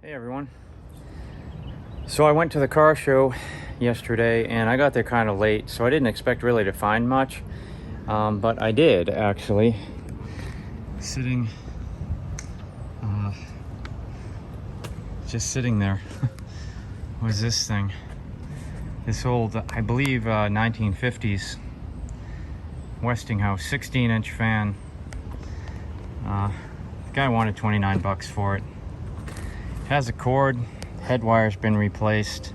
Hey everyone. So I went to the car show yesterday and I got there kind of late, so I didn't expect really to find much, but I did actually. Sitting, just sitting there was this thing. This old, I believe, 1950s Westinghouse 16-inch fan. The guy wanted 29 bucks for it. It has a cord, head wire's been replaced.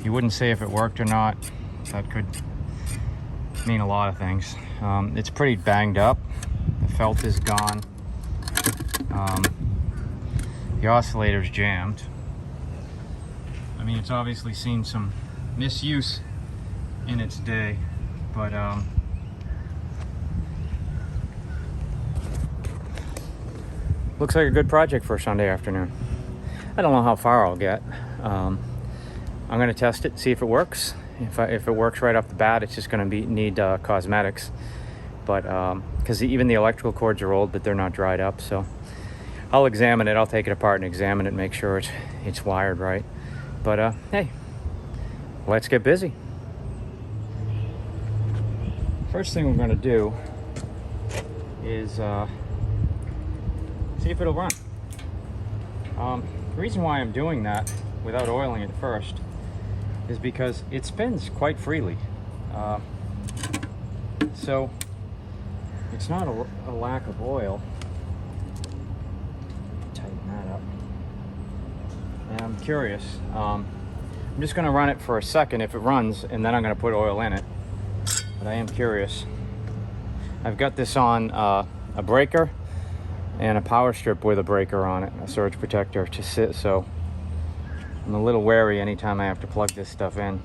He wouldn't say if it worked or not. That could mean a lot of things. It's pretty banged up. The felt is gone. The oscillator's jammed. I mean, it's obviously seen some misuse in its day, but looks like a good project for a Sunday afternoon. I don't know how far I'll get. I'm going to test it, see if it works. If it works right off the bat, it's just going to need cosmetics. But because even the electrical cords are old, but they're not dried up. So I'll examine it. I'll take it apart and examine it, make sure it's wired right. But hey, let's get busy. First thing we're going to do is see if it'll run. The reason why I'm doing that without oiling it first is because it spins quite freely. So it's not a lack of oil. Tighten that up. And I'm curious. I'm just going to run it for a second if it runs, and then I'm going to put oil in it. But I am curious. I've got this on a breaker and a power strip with a breaker on it, a surge protector to sit, so I'm a little wary anytime I have to plug this stuff in.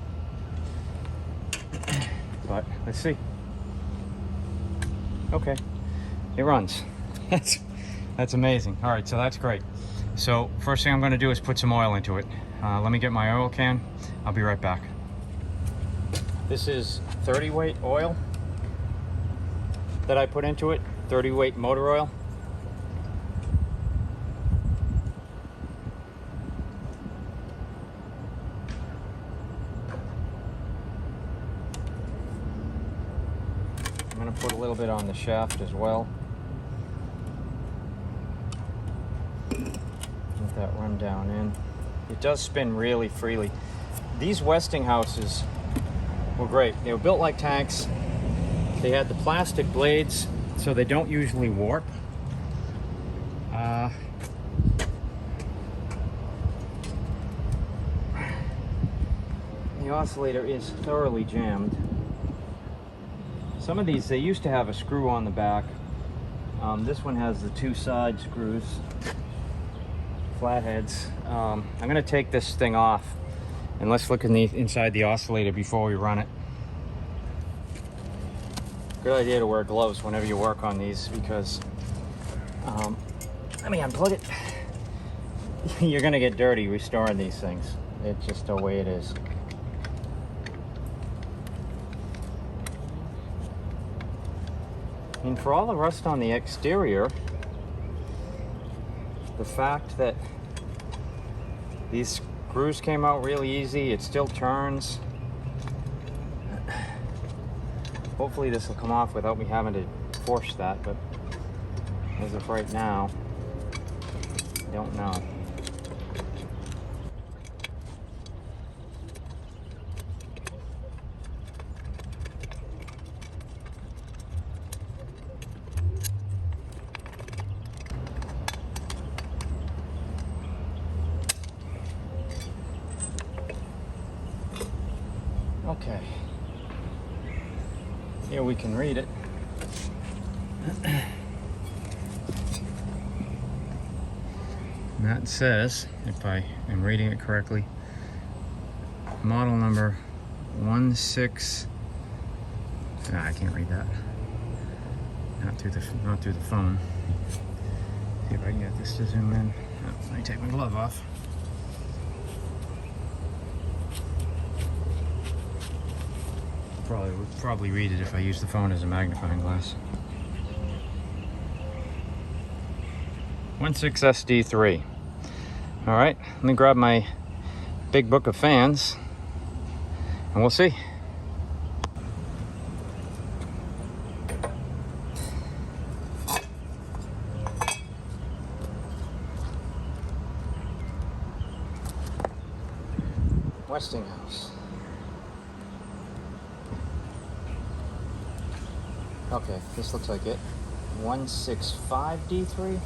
But let's see. Okay, it runs. That's amazing. All right, so that's great. So first thing I'm going to do is put some oil into it. Let me get my oil can. I'll be right back. This is 30 weight oil that I put into it, 30 weight motor oil. I'm going to put a little bit on the shaft as well. Let that run down in. It does spin really freely. These Westinghouses were great. They were built like tanks. They had the plastic blades, so they don't usually warp. The oscillator is thoroughly jammed. Some of these, they used to have a screw on the back. This one has the two side screws, flatheads. I'm going to take this thing off and let's look inside the oscillator before we run it. Good idea to wear gloves whenever you work on these because, let me unplug it. You're going to get dirty restoring these things. It's just the way it is. And for all the rust on the exterior, the fact that these screws came out really easy, it still turns. Hopefully this will come off without me having to force that, but as of right now, I don't know. Okay, here we can read it. That says, if I am reading it correctly, model number 16. I can't read that. Not through the phone. See if I can get this to zoom in. Oh, let me take my glove off. Would probably read it if I use the phone as a magnifying glass. 16SD3. All right, let me grab my big book of fans and we'll see. Westinghouse. Okay, this looks like it. 165D3.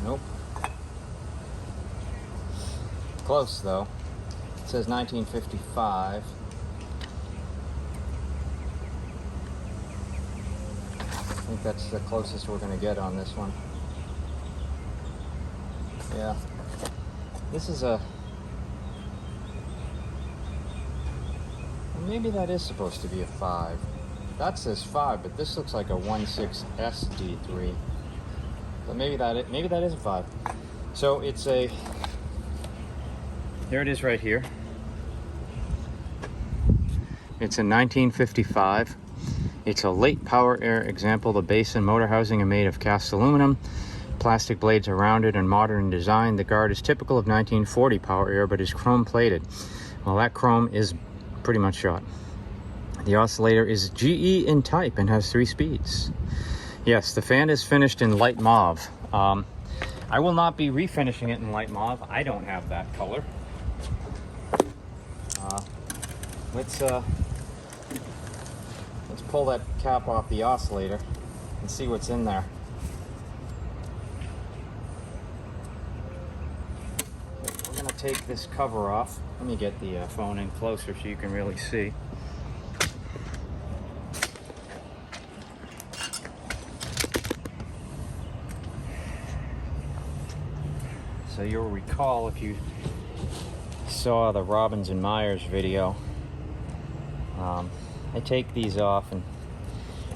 Nope. Close though. It says 1955. I think that's the closest we're gonna get on this one. Yeah. This is a... Maybe that is supposed to be a 5. That says 5, but this looks like a 16SD3. But maybe that is a 5. So it's a... There it is right here. It's a 1955. It's a late power air example. The base and motor housing are made of cast aluminum. Plastic blades are rounded and modern in design. The guard is typical of 1940 power air, but is chrome plated. Well, that chrome is pretty much shot. The oscillator is GE in type and has 3 speeds. Yes, the fan is finished in light mauve. I will not be refinishing it in light mauve. I don't have that color. Let's pull that cap off the oscillator and see what's in there. We're gonna take this cover off. Let me get the phone in closer so you can really see. So you'll recall, if you saw the Robbins and Myers video, I take these off and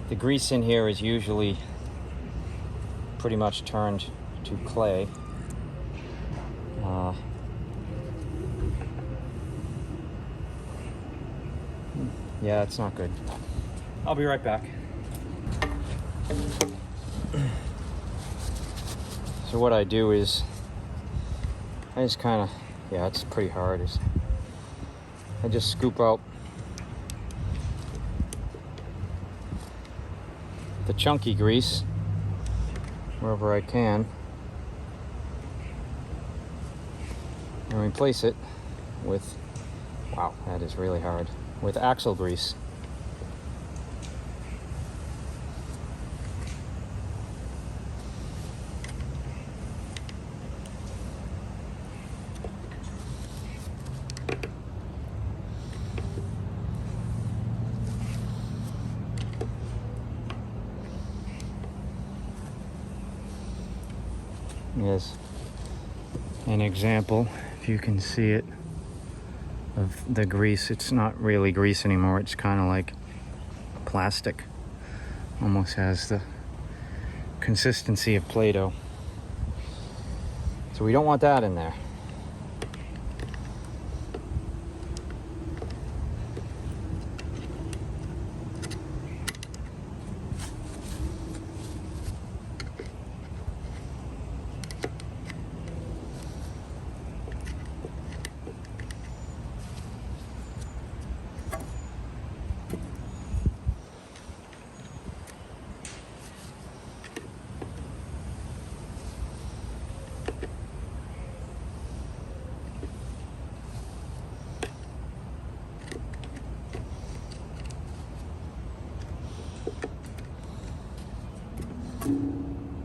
the grease in here is usually pretty much turned to clay. Yeah, it's not good. I'll be right back. So what I do is I just kind of, yeah, it's pretty hard. I just scoop out the chunky grease wherever I can and replace it with, wow, that is really hard, with axle grease. Yes, an example, if you can see it, of the grease. It's not really grease anymore. It's kind of like plastic. Almost has the consistency of Play-Doh. So we don't want that in there.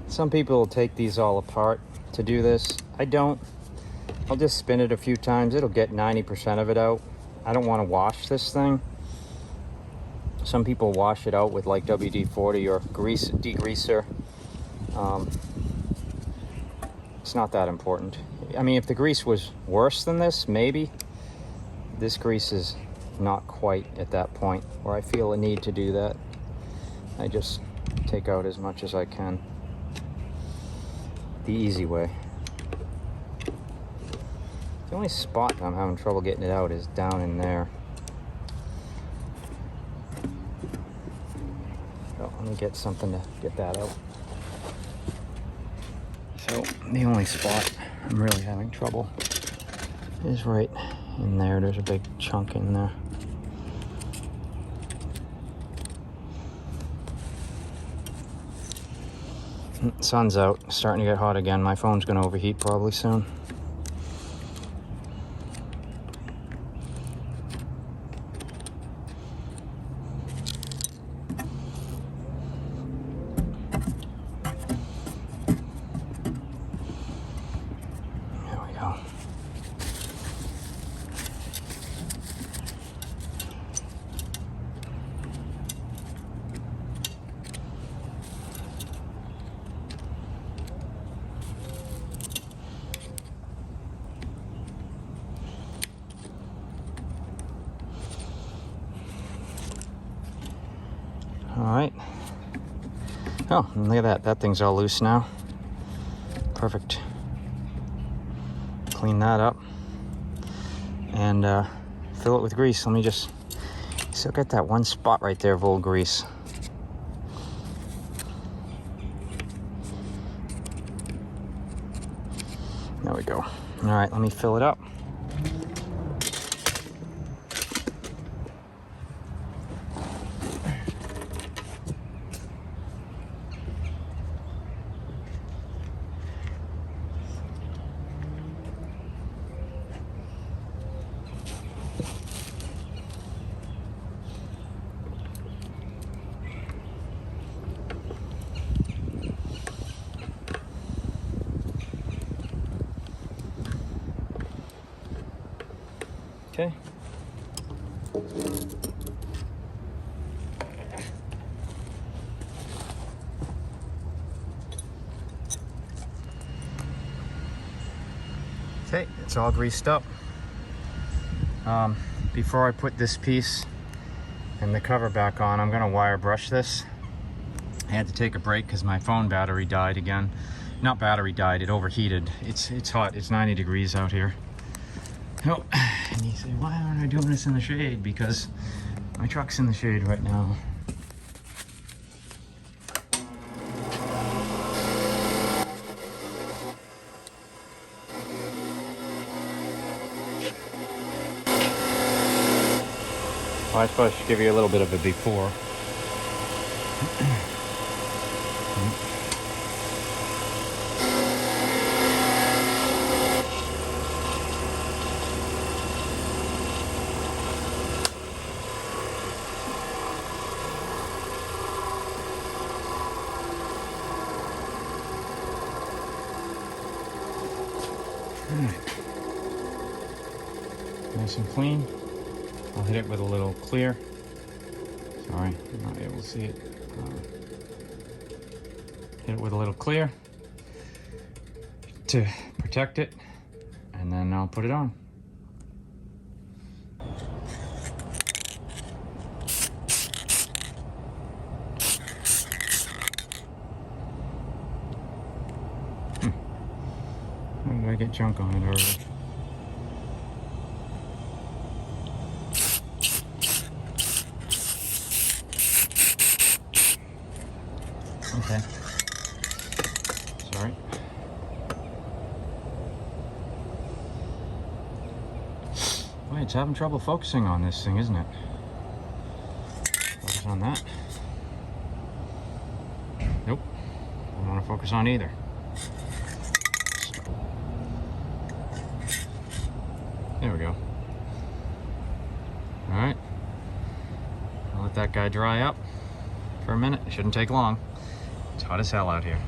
Some people will take these all apart to do this. I don't. I'll just spin it a few times. It'll get 90% of it out. I don't want to wash this thing. Some people wash it out with like WD-40 or grease degreaser. It's not that important. I mean, if the grease was worse than this, maybe. This grease is not quite at that point where I feel a need to do that. I just take out as much as I can. The easy way. The only spot I'm having trouble getting it out is down in there. Oh, let me get something to get that out. So the only spot I'm really having trouble is right in there. There's a big chunk in there. Sun's out, starting to get hot again. My phone's gonna overheat probably soon. There we go. All right. Oh, and look at that. That thing's all loose now. Perfect. Clean that up and fill it with grease. Let me just still get that one spot right there of old grease. There we go. All right, let me fill it up. Okay. Okay, it's all greased up. Before I put this piece and the cover back on, I'm gonna wire brush this. I had to take a break because my phone battery died again. Not battery died, it overheated. It's hot, it's 90 degrees out here. Oh, and you say, why aren't I doing this in the shade? Because my truck's in the shade right now. Well, I suppose I should give you a little bit of a before. Nice and clean. I'll hit it with a little clear. Sorry, I'm not able to see it. Hit it with a little clear to protect it, and then I'll put it on. Why did I get junk on it already? Okay. Sorry. Boy, it's having trouble focusing on this thing, isn't it? Focus on that. Nope. I don't want to focus on either. There we go. All right. I'll let that guy dry up for a minute. It shouldn't take long. It's hot as hell out here.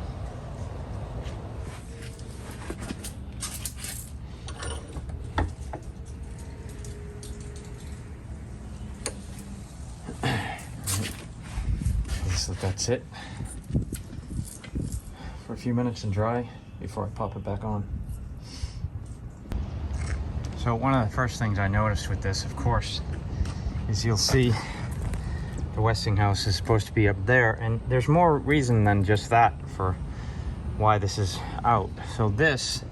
So that's it for a few minutes and dry before I pop it back on. So one of the first things I noticed with this, of course, is you'll see the Westinghouse is supposed to be up there, and there's more reason than just that for why this is out. So this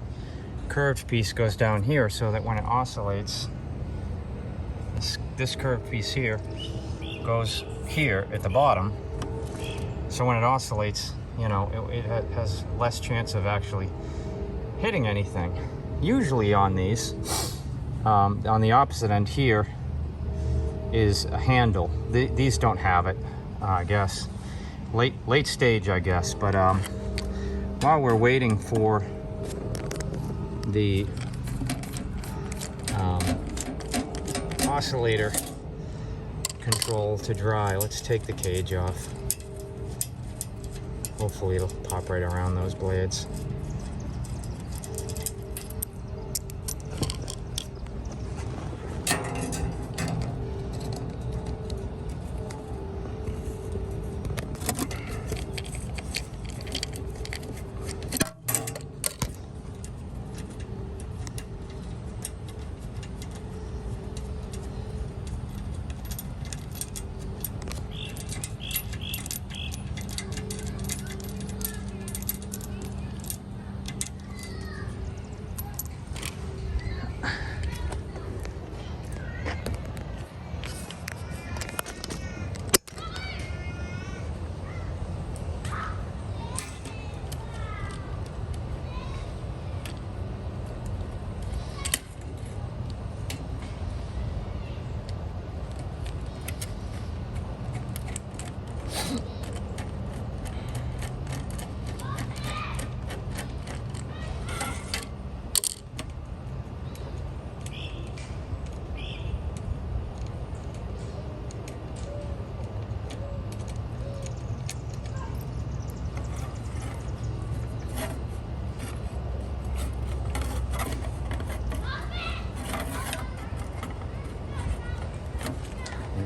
curved piece goes down here so that when it oscillates, this curved piece here goes here at the bottom. So when it oscillates, you know, it has less chance of actually hitting anything. Usually on these, on the opposite end here is a handle. These don't have it, I guess. Late stage, I guess. But while we're waiting for the oscillator control to dry, let's take the cage off. Hopefully it'll pop right around those blades.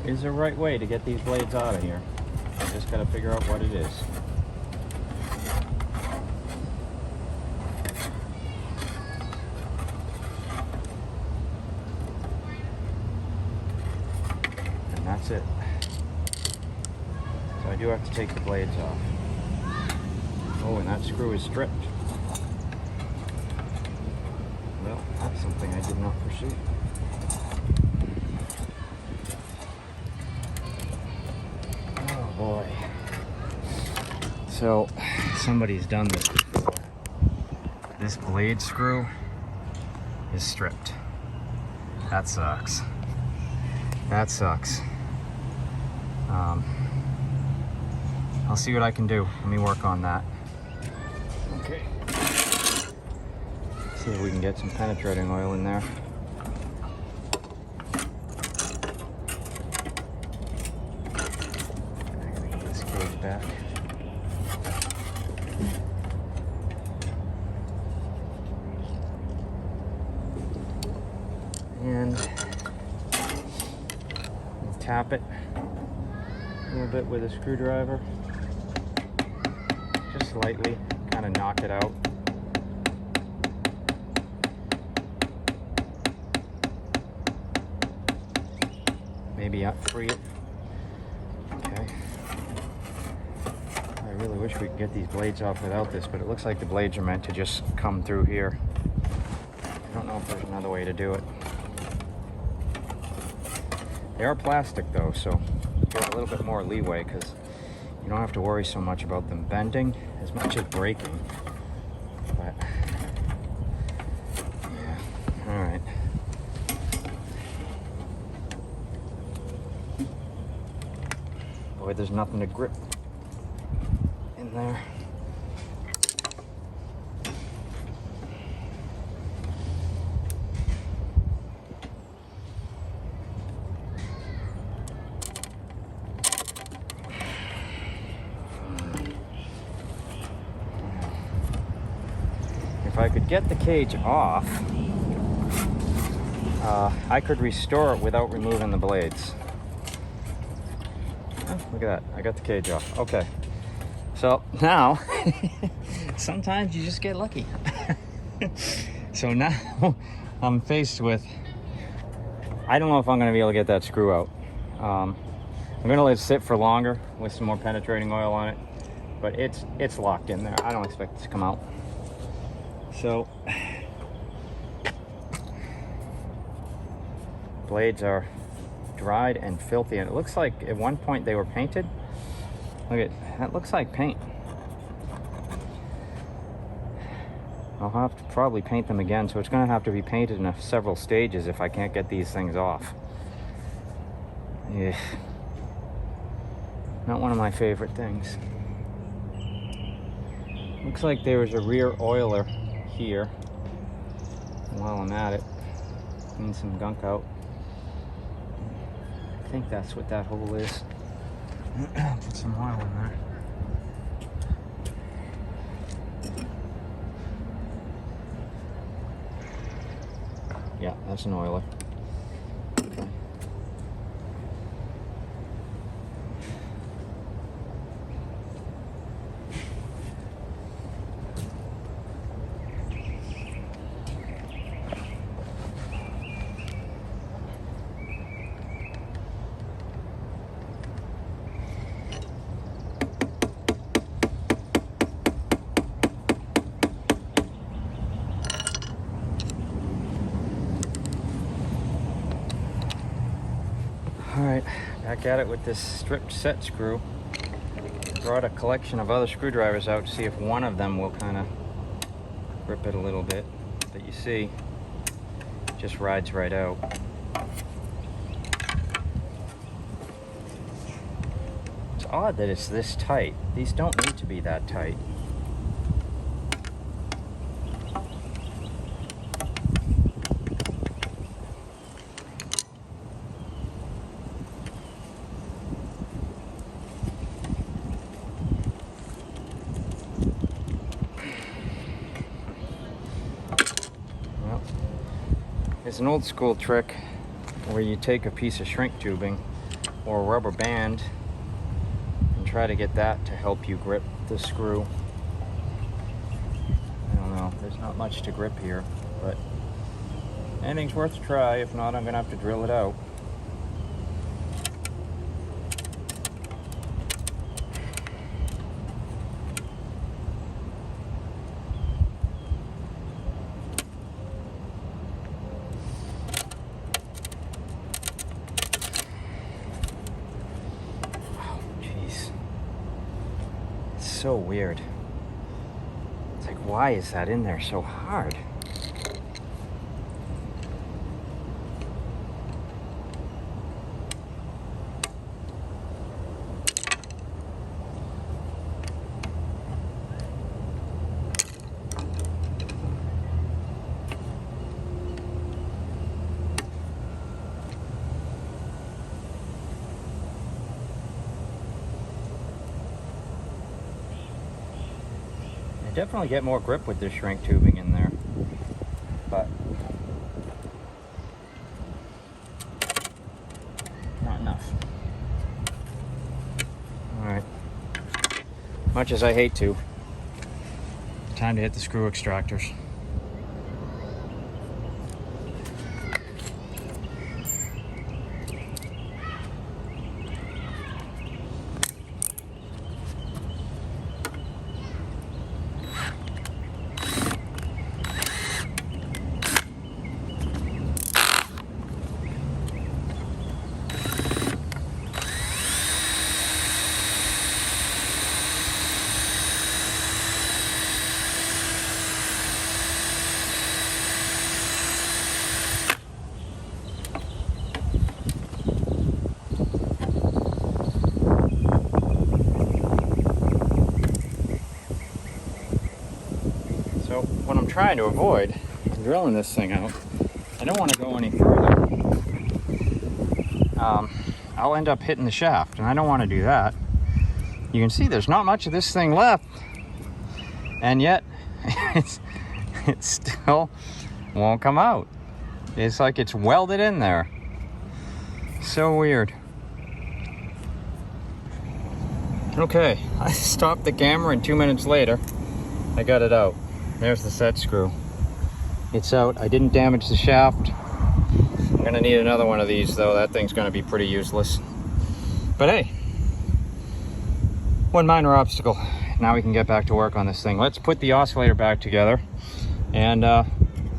There is a right way to get these blades out of here. I just gotta figure out what it is. And that's it. So I do have to take the blades off. Oh, and that screw is stripped. Well, that's something I did not foresee. Boy. So somebody's done this before. This blade screw is stripped. That sucks. That sucks. I'll see what I can do. Let me work on that. Okay. See if we can get some penetrating oil in there. Back. And we'll tap it a little bit with a screwdriver, just slightly, kind of knock it out. Maybe free it. Okay. I really wish we could get these blades off without this, but it looks like the blades are meant to just come through here. I don't know if there's another way to do it. They are plastic though, so you get a little bit more leeway because you don't have to worry so much about them bending as much as breaking. But yeah, all right. Boy, there's nothing to grip in there. If I could get the cage off, I could restore it without removing the blades. Oh, look at that, I got the cage off. Okay, so now, sometimes you just get lucky. So now I'm faced with, I don't know if I'm gonna be able to get that screw out. I'm gonna let it sit for longer with some more penetrating oil on it, but it's locked in there. I don't expect it to come out. So, blades are dried and filthy, and it looks like at one point they were painted. Look at that, looks like paint. I'll have to probably paint them again, so it's going to have to be painted in several stages if I can't get these things off. Yeah. Not one of my favorite things. Looks like there was a rear oiler here. While I'm at it, clean some gunk out. I think that's what that hole is. Put some oil in there. Yeah, that's an oiler. Okay. Alright, back at it with this stripped set screw. Brought a collection of other screwdrivers out to see if one of them will kind of grip it a little bit. But you see, it just rides right out. It's odd that it's this tight. These don't need to be that tight. It's an old school trick where you take a piece of shrink tubing or a rubber band and try to get that to help you grip the screw. I don't know, there's not much to grip here, but anything's worth a try. If not, I'm gonna have to drill it out. So weird. It's like, why is that in there so hard? Definitely get more grip with this shrink tubing in there, but not enough. All right, much as I hate to, time to hit the screw extractors. So what I'm trying to avoid is drilling this thing out. I don't want to go any further. I'll end up hitting the shaft, and I don't want to do that. You can see there's not much of this thing left, and yet it still won't come out. It's like it's welded in there. So weird. Okay, I stopped the camera, and 2 minutes later I got it out. There's the set screw. It's out. I didn't damage the shaft. I'm gonna need another one of these though. That thing's gonna be pretty useless. But hey, one minor obstacle. Now we can get back to work on this thing. Let's put the oscillator back together and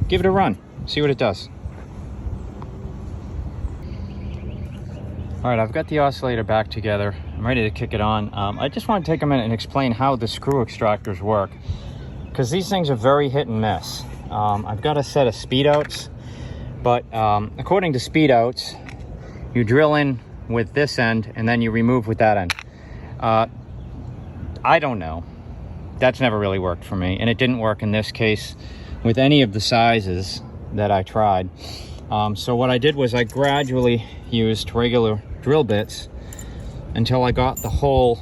give it a run. See what it does. All right, I've got the oscillator back together. I'm ready to kick it on. I just want to take a minute and explain how the screw extractors work. because these things are very hit and miss. I've got a set of speed outs, but according to speed outs, you drill in with this end and then you remove with that end. I don't know. That's never really worked for me, and it didn't work in this case with any of the sizes that I tried. So what I did was I gradually used regular drill bits until I got the hole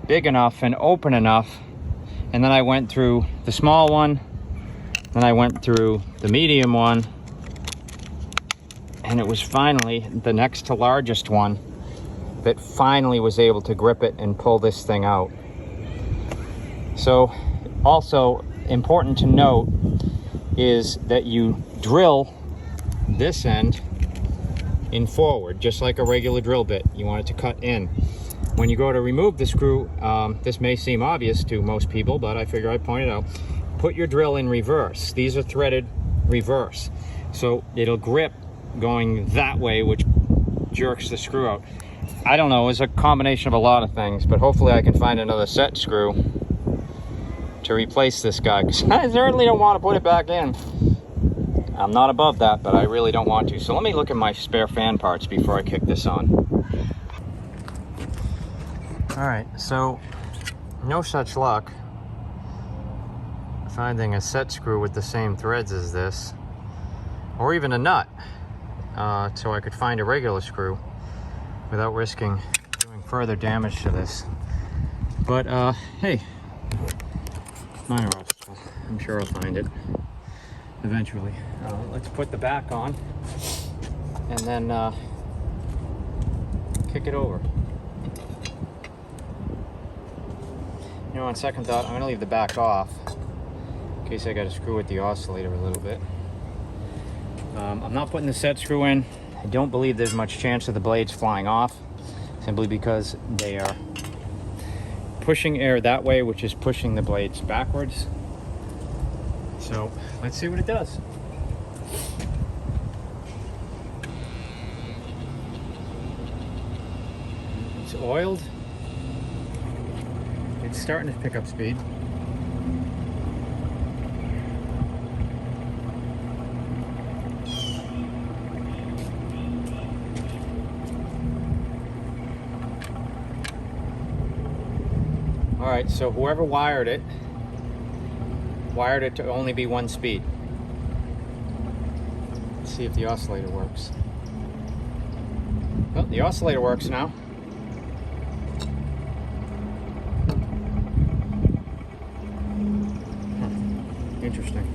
big enough and open enough, and then I went through the small one, then I went through the medium one, and it was finally the next to largest one that finally was able to grip it and pull this thing out. So also important to note is that you drill this end in forward, just like a regular drill bit. You want it to cut in. When you go to remove the screw, this may seem obvious to most people, but I figure I'd point it out. Put your drill in reverse. These are threaded reverse. So it'll grip going that way, which jerks the screw out. I don't know, it's a combination of a lot of things, but hopefully I can find another set screw to replace this guy, because I certainly don't want to put it back in. I'm not above that, but I really don't want to. So let me look at my spare fan parts before I kick this on. All right, so no such luck finding a set screw with the same threads as this, or even a nut, so I could find a regular screw without risking doing further damage to this. But hey, minor obstacle. I'm sure I'll find it eventually. Let's put the back on and then kick it over. You know, on second thought, I'm going to leave the back off in case I got to screw with the oscillator a little bit. I'm not putting the set screw in. I don't believe there's much chance of the blades flying off, simply because they are pushing air that way, which is pushing the blades backwards. So let's see what it does. It's oiled. It's starting to pick up speed. All right, so whoever wired it to only be one speed. Let's see if the oscillator works. Well, the oscillator works now. Interesting.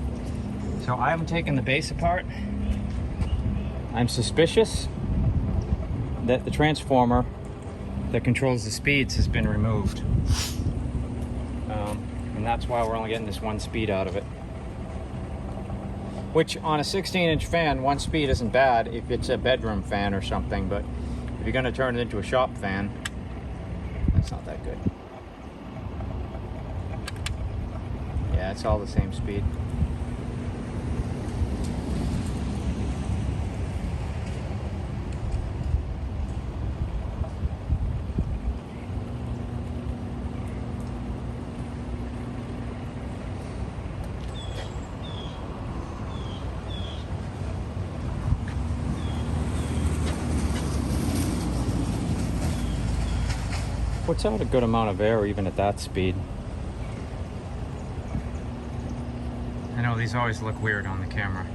So I haven't taken the base apart. I'm suspicious that the transformer that controls the speeds has been removed. And that's why we're only getting this one speed out of it. Which, on a 16-inch fan, one speed isn't bad if it's a bedroom fan or something, but if you're going to turn it into a shop fan, that's not that good. Yeah, it's all the same speed. Puts out a good amount of air even at that speed. I know these always look weird on the camera.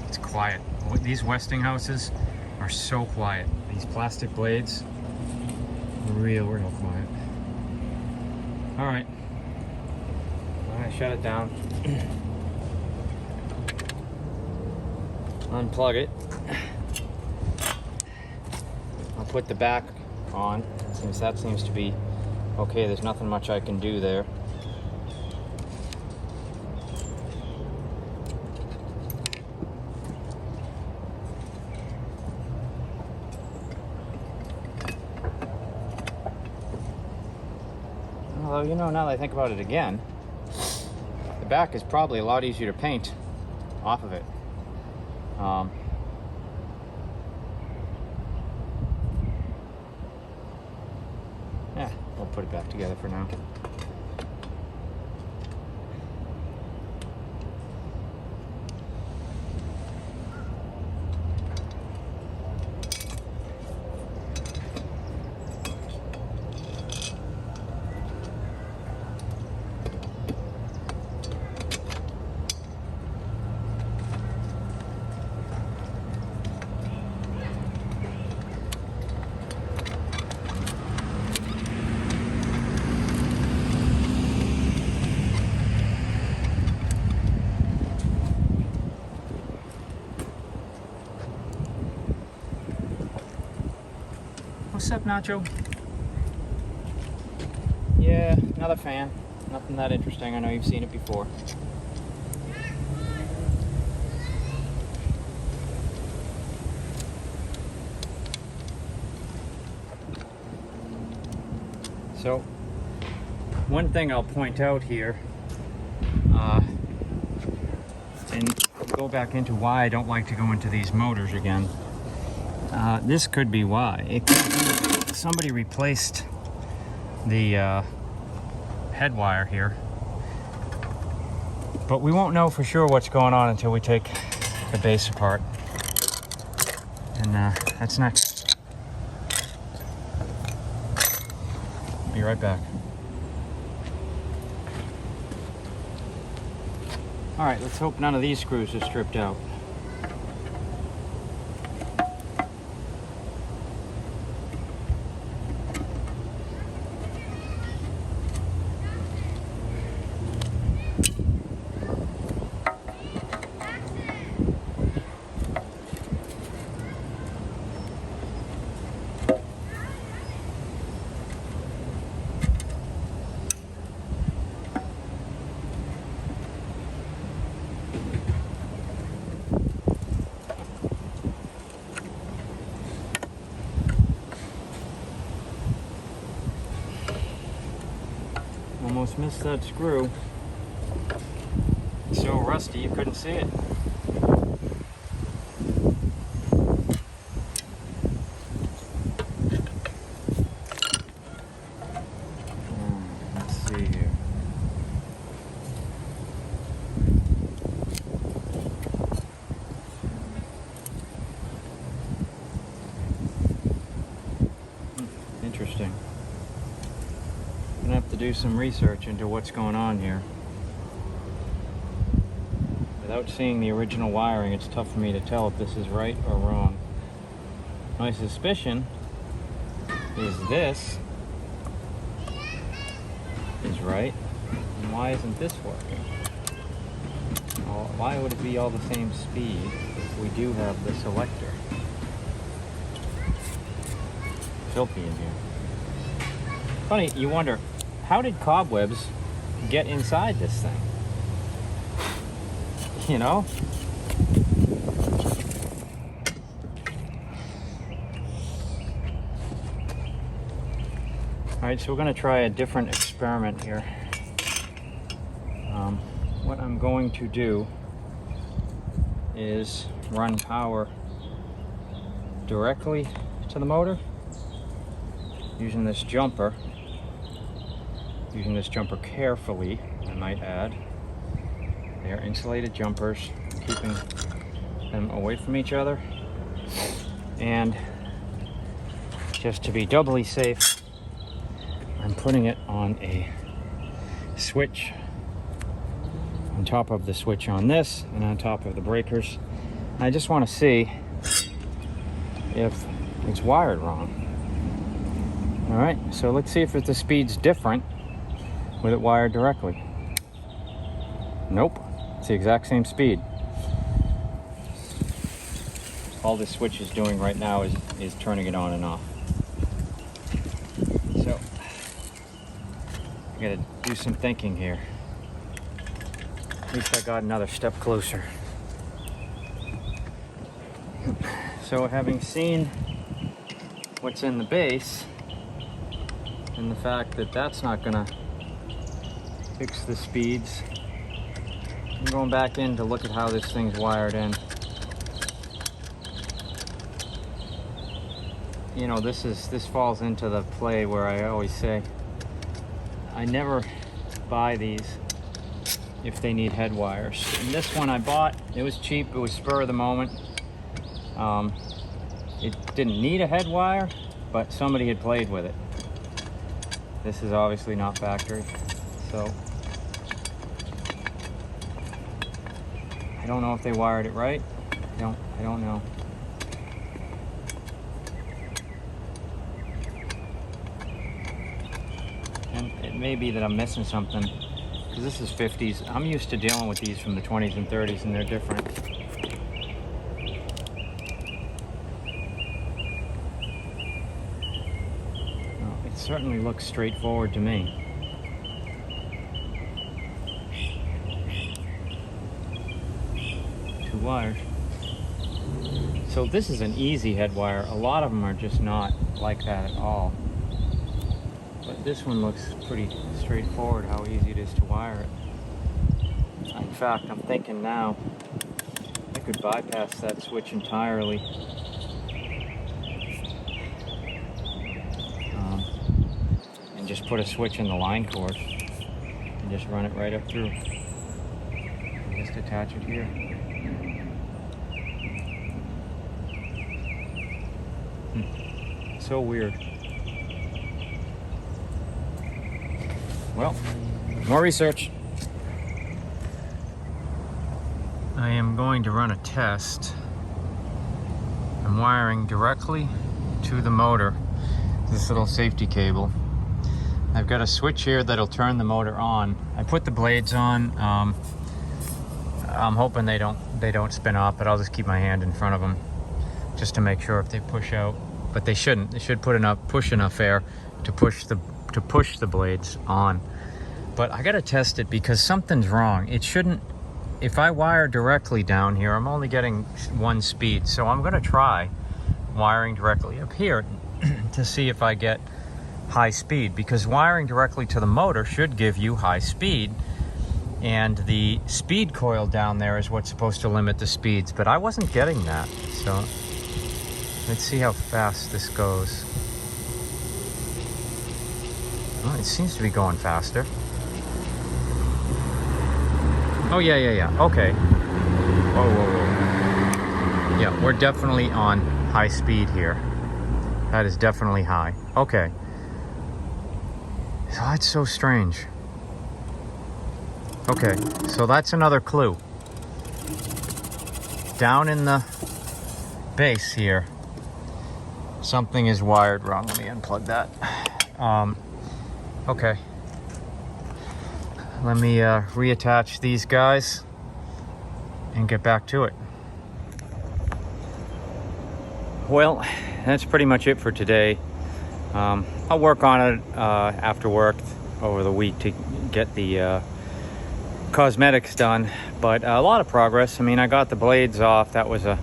It's quiet. These Westinghouses are so quiet. These plastic blades, real quiet. All right, I'm gonna shut it down. Unplug it. I'll put the back on, since that seems to be okay. There's nothing much I can do there. Although, you know, now that I think about it again, the back is probably a lot easier to paint off of it. Yeah, we'll put it back together for now. What's up, Nacho? Yeah, another fan. Nothing that interesting. I know you've seen it before. So, one thing I'll point out here, and go back into why I don't like to go into these motors again. This could be why. It could be somebody replaced the head wire here, but we won't know for sure what's going on until we take the base apart, and that's next. Be right back. All right, let's hope none of these screws are stripped out. Almost missed that screw. It's so rusty you couldn't see it. Let's see here. Interesting. I'm gonna have to do some research into what's going on here. Without seeing the original wiring, it's tough for me to tell if this is right or wrong. My suspicion is this is right, and why isn't this working? Well, why would it be all the same speed if we do have the selector? Filthy in here. Funny, you wonder, how did cobwebs get inside this thing? You know? Alright, so we're going to try a different experiment here. What I'm going to do is run power directly to the motor using this jumper. Using this jumper carefully, I might add. They are insulated jumpers, keeping them away from each other. And just to be doubly safe, I'm putting it on a switch on top of the switch on this and on top of the breakers. I just want to see if it's wired wrong. All right, so let's see if the speed's different with it wired directly. Nope, it's the exact same speed. All this switch is doing right now is turning it on and off. So, I gotta do some thinking here. At least I got another step closer. So, having seen what's in the base, and the fact that that's not gonna fix the speeds, I'm going back in to look at how this thing's wired in. You know, this falls into the play where I always say I never buy these if they need head wires. And this one I bought, it was cheap, it was spur of the moment. It didn't need a head wire, but somebody had played with it. This is obviously not factory, so I don't know if they wired it right. I don't know. And it may be that I'm missing something, because this is 50s. I'm used to dealing with these from the 20s and 30s, and they're different. certainly looks straightforward to me. Two wires. So this is an easy head wire. A lot of them are just not like that at all. But this one looks pretty straightforward how easy it is to wire it. In fact, I'm thinking now I could bypass that switch entirely. And just put a switch in the line cord and just run it right up through. And just attach it here. So weird. Well, more research. I am going to run a test. I'm wiring directly to the motor, this little safety cable. I've got a switch here that'll turn the motor on. I put the blades on. I'm hoping they don't spin off, but I'll just keep my hand in front of them just to make sure if they push out. But they shouldn't. They should push enough air to push the blades on. But I gotta test it because something's wrong. It shouldn't. If I wire directly down here, I'm only getting one speed. So I'm gonna try wiring directly up here to see if I get high speed, because wiring directly to the motor should give you high speed, and the speed coil down there is what's supposed to limit the speeds, but I wasn't getting that. So let's see how fast this goes. Well, it seems to be going faster. Oh, yeah. Okay. Whoa. Yeah, we're definitely on high speed here. That is definitely high. Okay. So that's so strange. Okay, so that's another clue. Down in the base here, something is wired wrong. Let me unplug that. Okay. Let me reattach these guys and get back to it. Well, that's pretty much it for today. I'll work on it after work over the week to get the cosmetics done, but a lot of progress. I mean, I got the blades off. That was a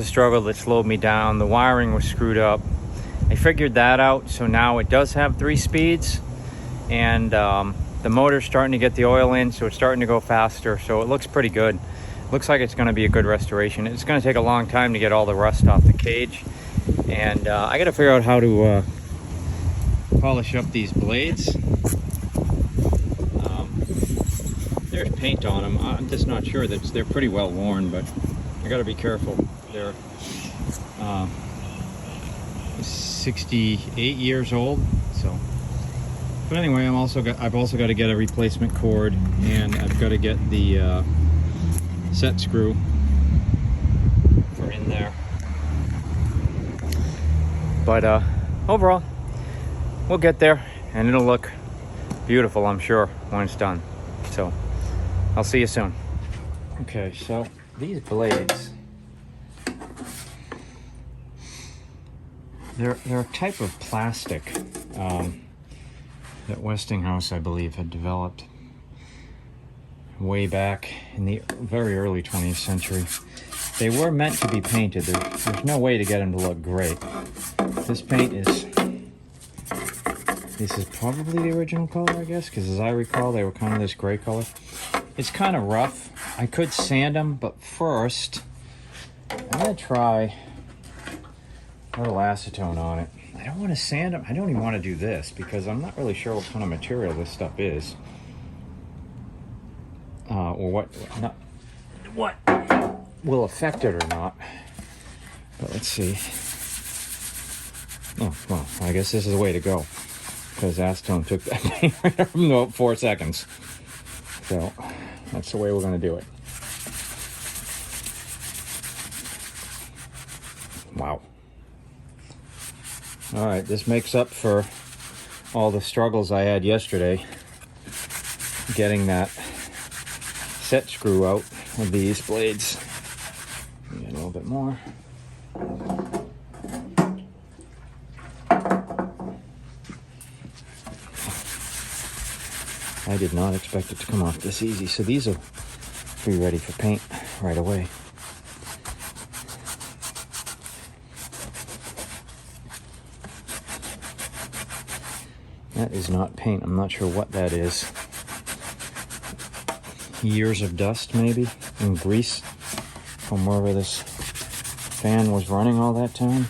struggle that slowed me down. The wiring was screwed up. I figured that out, so now it does have 3 speeds, and the motor's starting to get the oil in, so it's starting to go faster, so it looks pretty good. Looks like it's going to be a good restoration. It's going to take a long time to get all the rust off the cage, and I got to figure out how to polish up these blades. There's paint on them. I'm just not sure. They're pretty well worn, but I got to be careful. They're 68 years old, so. But anyway, I've also got to get a replacement cord, and I've got to get the set screw for in there. But overall, we'll get there, and it'll look beautiful, I'm sure, when it's done. So I'll see you soon. Okay, so these blades, they're a type of plastic that Westinghouse, I believe, had developed way back in the very early 20th century. They were meant to be painted. There's no way to get them to look great. This paint is probably the original color, I guess, because as I recall, they were kind of this gray color. It's kind of rough. I could sand them, but first, I'm gonna try a little acetone on it. I don't want to sand them. I don't even want to do this because I'm not really sure what kind of material this stuff is. Or what will affect it or not. But let's see. Oh, well, I guess this is the way to go, because acetone took that thing right from about 4 seconds. So that's the way we're going to do it. Wow. All right, this makes up for all the struggles I had yesterday getting that set screw out of these blades. Get a little bit more. I did not expect it to come off this easy. So these will be ready for paint right away. That is not paint. I'm not sure what that is. Years of dust, maybe, and grease from wherever this fan was running all that time.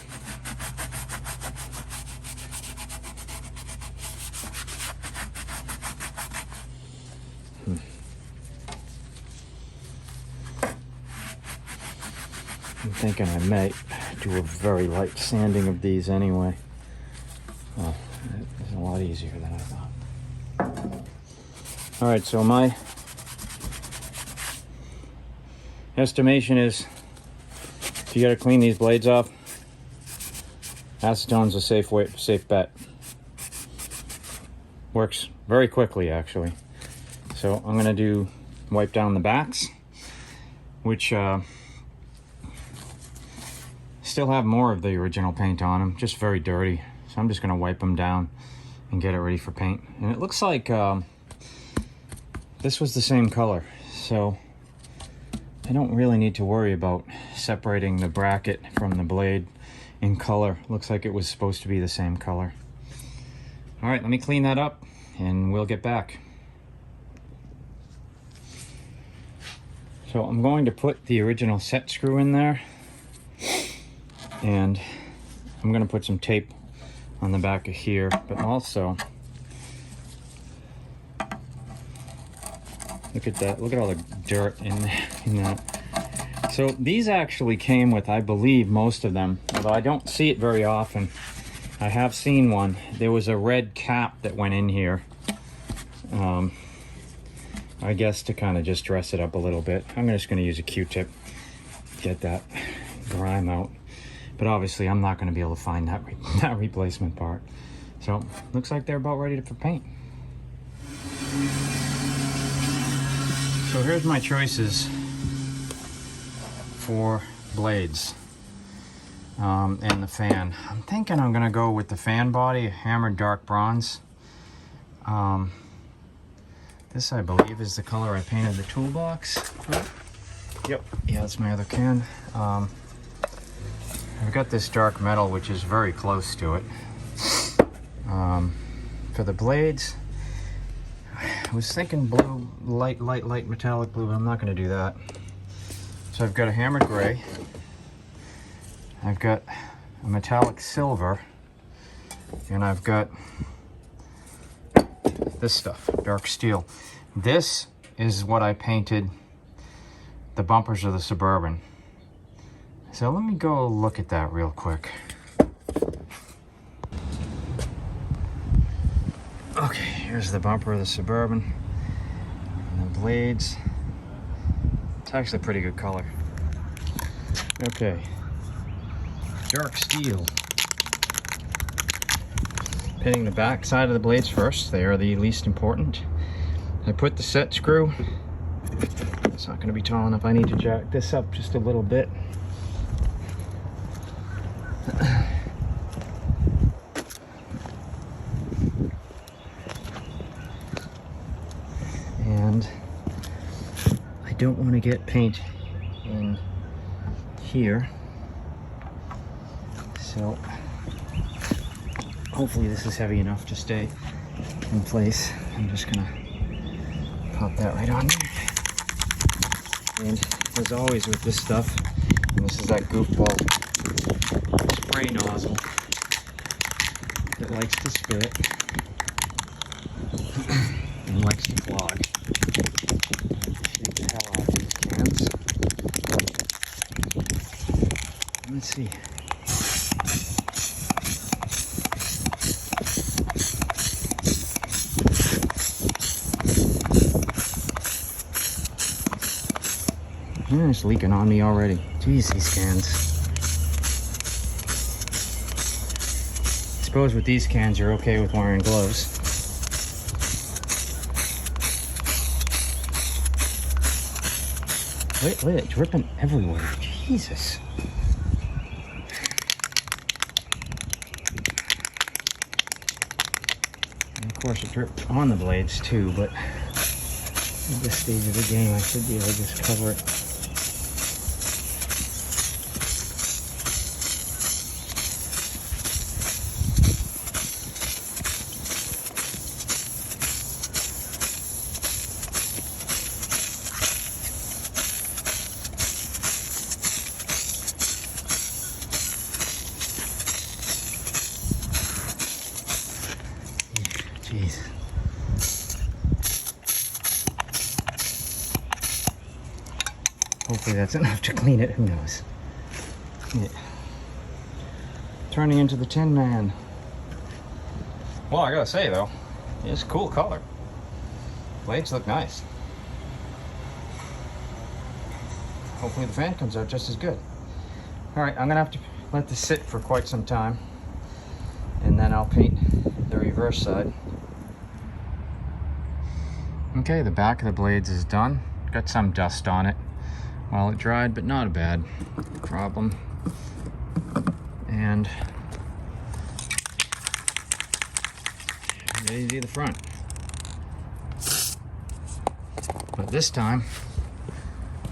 I'm thinking I might do a very light sanding of these anyway. Well, it's a lot easier than I thought. All right, so my estimation is if you got to clean these blades off, acetone's a safe bet. Works very quickly, actually. So I'm gonna wipe down the backs, which still have more of the original paint on them, just very dirty. So I'm just gonna wipe them down and get it ready for paint. And it looks like this was the same color, so I don't really need to worry about separating the bracket from the blade in color. Looks like it was supposed to be the same color. All right, let me clean that up and we'll get back. So I'm going to put the original set screw in there, and I'm going to put some tape on the back of here, but also look at that, look at all the dirt in that. So these actually came with, I believe, most of them, although I don't see it very often. I have seen one. There was a red cap that went in here, I guess to kind of just dress it up a little bit. I'm just going to use a Q-tip, get that grime out. But obviously I'm not going to be able to find that replacement part. So looks like they're about ready for paint. So here's my choices for blades and the fan. I'm thinking I'm going to go with the fan body, hammered dark bronze. This, I believe, is the color I painted the toolbox. Yep, yeah, that's my other can. I've got this dark metal, which is very close to it. For the blades, I was thinking blue, light metallic blue, but I'm not going to do that. So I've got a hammered gray. I've got a metallic silver, and I've got this stuff, dark steel. This is what I painted the bumpers of the Suburban. So let me go look at that real quick. Okay, here's the bumper of the Suburban. And the blades. It's actually a pretty good color. Okay. Dark steel. Pinning the back side of the blades first. They are the least important. I put the set screw. It's not going to be tall enough. I need to jack this up just a little bit. And I don't want to get paint in here. So hopefully this is heavy enough to stay in place. I'm just gonna pop that right on there. And as always with this stuff, and this is that goofball spray nozzle that likes to spit and likes to clog. Shake the hell out of these cans. Let's see. It's leaking on me already. Jeez, these cans. I suppose with these cans you're okay with wearing gloves. Wait, it's dripping everywhere. Jesus. course, it dripped on the blades too, but at this stage of the game, I should be able to just cover it. Jeez. Hopefully that's enough to clean it, who knows. Yeah. Turning into the Tin Man. Well, I gotta say though, it's a cool color. Blades look nice. Hopefully the fan comes out just as good. Alright, I'm gonna have to let this sit for quite some time, and then I'll paint the reverse side. Okay, the back of the blades is done. Got some dust on it while it dried, but not a bad problem. And ready to do the front. But this time,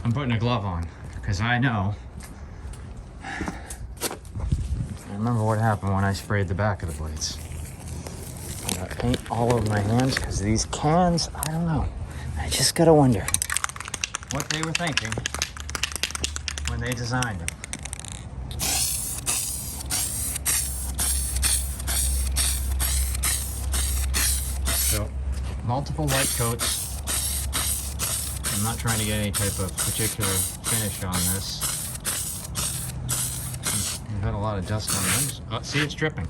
I'm putting a glove on, because I know. I remember what happened when I sprayed the back of the blades. I got paint all over my hands because these cans, I don't know. I just gotta wonder what they were thinking when they designed them. So, multiple white coats. I'm not trying to get any type of particular finish on this. I've had a lot of dust on them. Oh, see, it's dripping.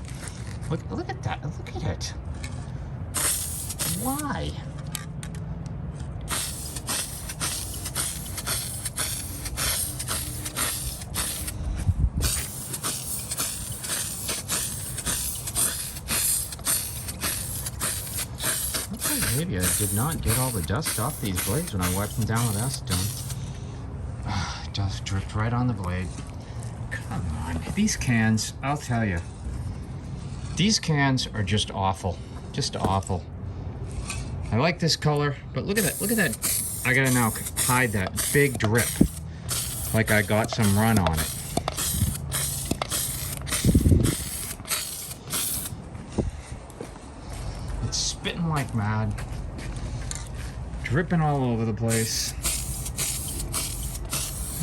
Look at that. Look at it. Why? Looks like maybe I did not get all the dust off these blades when I wiped them down with acetone. Dust dripped right on the blade. Come on. These cans, I'll tell you. These cans are just awful. Just awful. I like this color, but look at that. Look at that. I gotta now hide that big drip. Like I got some run on it. It's spitting like mad. Dripping all over the place.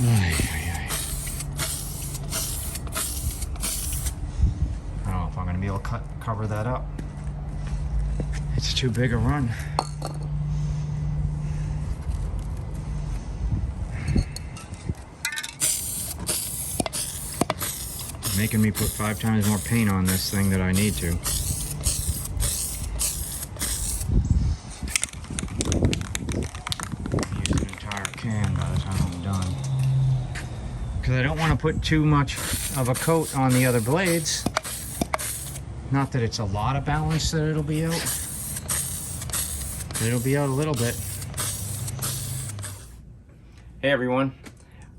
Ay, ay, ay. I don't know if I'm gonna be able to cover that up. It's too big a run. Making me put 5 times more paint on this thing than I need to. Use an entire can by the time I'm done. Because I don't want to put too much of a coat on the other blades. Not that it's a lot of balance that it'll be out. It'll be out a little bit. Hey everyone.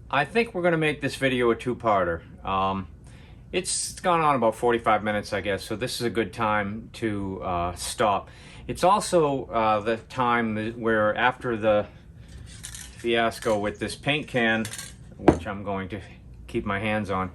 I think we're going to make this video a two-parter. It's gone on about 45 minutes, I guess, so this is a good time to stop. It's also the time where, after the fiasco with this paint can, which I'm going to keep my hands on,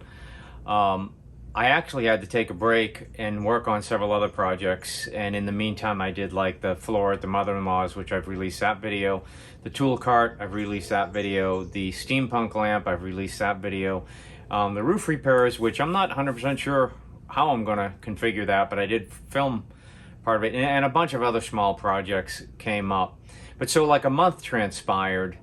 I actually had to take a break and work on several other projects, and in the meantime I did like the floor at the mother-in-law's, which I've released that video, the tool cart, I've released that video, the steampunk lamp, I've released that video, the roof repairs, which I'm not 100% sure how I'm going to configure that, but I did film part of it, and a bunch of other small projects came up. But so like a month transpired,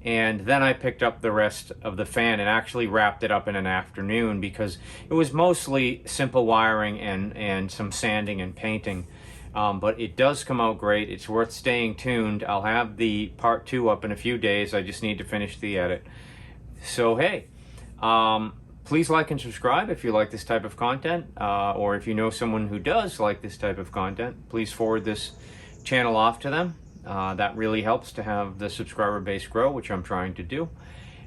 and then I picked up the rest of the fan and actually wrapped it up in an afternoon, because it was mostly simple wiring and some sanding and painting. But it does come out great. It's worth staying tuned. I'll have the part 2 up in a few days. I just need to finish the edit. So hey, please like and subscribe if you like this type of content, or if you know someone who does like this type of content, please forward this channel off to them. That really helps to have the subscriber base grow, which I'm trying to do.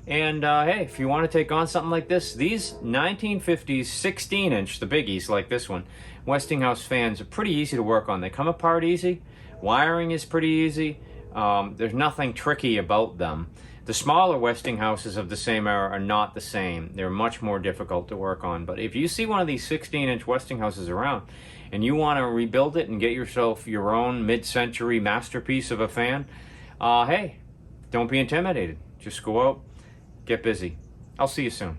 And hey, if you want to take on something like this, these 1950s 16-inch, the biggies like this one, Westinghouse fans are pretty easy to work on. They come apart easy. Wiring is pretty easy. There's nothing tricky about them. The smaller Westinghouses of the same era are not the same. They're much more difficult to work on. But if you see one of these 16-inch Westinghouses around and you want to rebuild it and get yourself your own mid-century masterpiece of a fan, hey, don't be intimidated. Just go out, get busy. I'll see you soon.